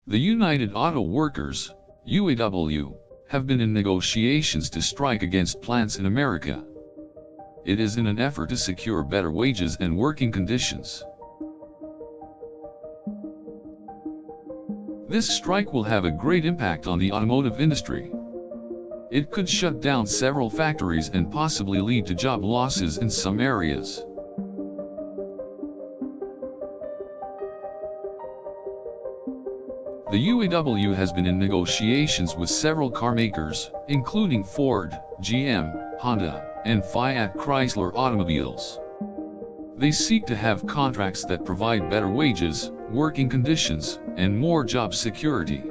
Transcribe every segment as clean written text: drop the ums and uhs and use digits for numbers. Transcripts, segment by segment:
The United Auto Workers, UAW, have been in negotiations to strike against plants in America. It is in an effort to secure better wages and working conditions. This strike will have a great impact on the automotive industry. It could shut down several factories and possibly lead to job losses in some areas. The UAW has been in negotiations with several car makers, including Ford, GM, Honda, and Fiat Chrysler automobiles. They seek to have contracts that provide better wages, working conditions, and more job security.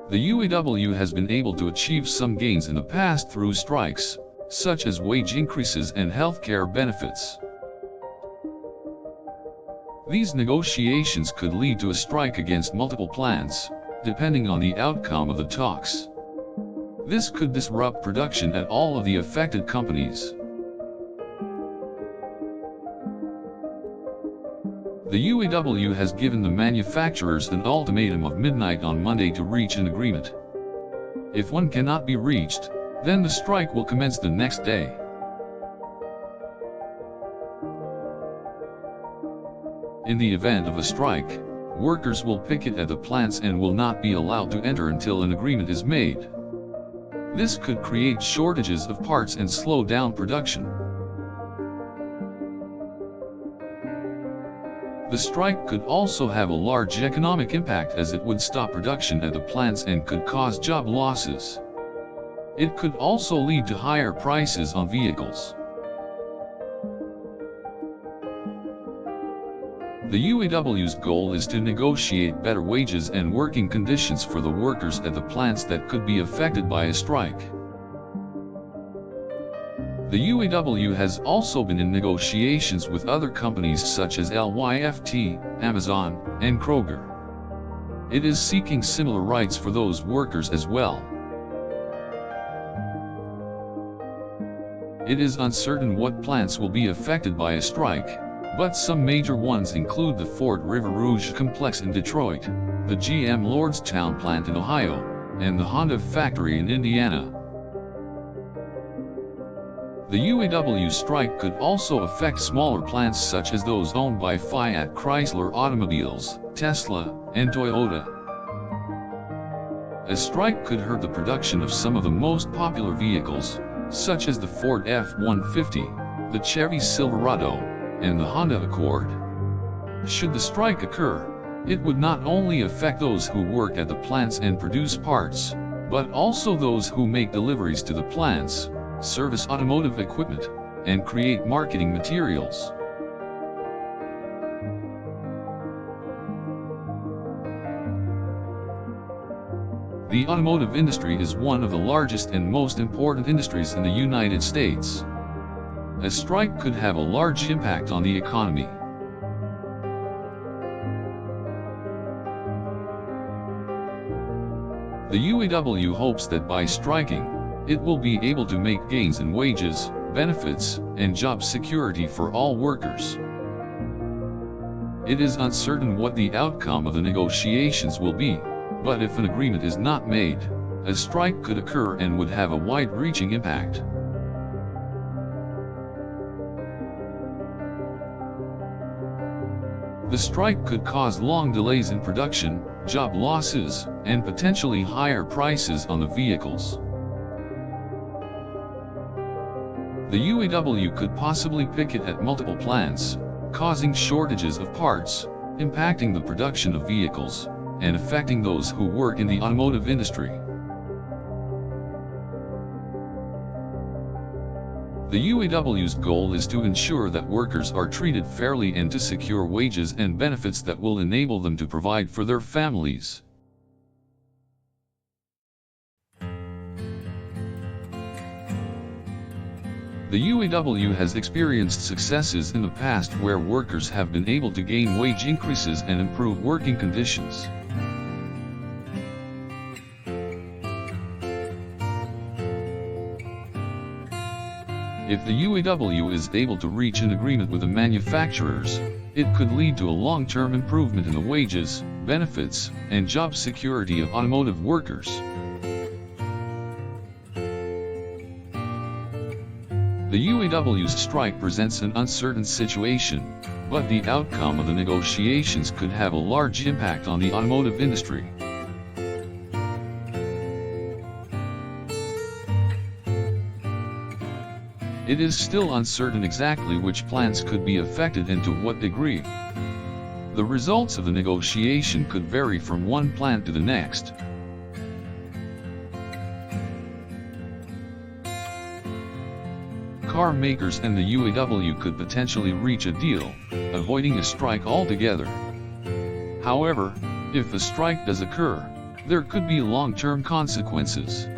The UAW has been able to achieve some gains in the past through strikes, such as wage increases and healthcare benefits. These negotiations could lead to a strike against multiple plants, depending on the outcome of the talks. This could disrupt production at all of the affected companies. The UAW has given the manufacturers an ultimatum of midnight on Monday to reach an agreement. If one cannot be reached, then the strike will commence the next day. In the event of a strike, workers will picket at the plants and will not be allowed to enter until an agreement is made. This could create shortages of parts and slow down production. The strike could also have a large economic impact as it would stop production at the plants and could cause job losses. It could also lead to higher prices on vehicles. The UAW's goal is to negotiate better wages and working conditions for the workers at the plants that could be affected by a strike. The UAW has also been in negotiations with other companies such as LYFT, Amazon, and Kroger. It is seeking similar rights for those workers as well. It is uncertain what plants will be affected by a strike, but some major ones include the Ford River Rouge complex in Detroit, the GM Lordstown plant in Ohio, and the Honda factory in Indiana. The UAW strike could also affect smaller plants such as those owned by Fiat Chrysler Automobiles, Tesla, and Toyota. A strike could hurt the production of some of the most popular vehicles, such as the Ford F-150, the Chevy Silverado, and the Honda Accord. Should the strike occur, it would not only affect those who work at the plants and produce parts, but also those who make deliveries to the plants, service automotive equipment, and create marketing materials. The automotive industry is one of the largest and most important industries in the United States. A strike could have a large impact on the economy. The UAW hopes that by striking, it will be able to make gains in wages, benefits, and job security for all workers. It is uncertain what the outcome of the negotiations will be, but if an agreement is not made, a strike could occur and would have a wide-reaching impact. The strike could cause long delays in production, job losses, and potentially higher prices on the vehicles. The UAW could possibly picket at multiple plants, causing shortages of parts, impacting the production of vehicles, and affecting those who work in the automotive industry. The UAW's goal is to ensure that workers are treated fairly and to secure wages and benefits that will enable them to provide for their families. The UAW has experienced successes in the past where workers have been able to gain wage increases and improve working conditions. If the UAW is able to reach an agreement with the manufacturers, it could lead to a long-term improvement in the wages, benefits, and job security of automotive workers. The UAW's strike presents an uncertain situation, but the outcome of the negotiations could have a large impact on the automotive industry. It is still uncertain exactly which plants could be affected and to what degree. The results of the negotiation could vary from one plant to the next. Car makers and the UAW could potentially reach a deal, avoiding a strike altogether. However, if a strike does occur, there could be long-term consequences.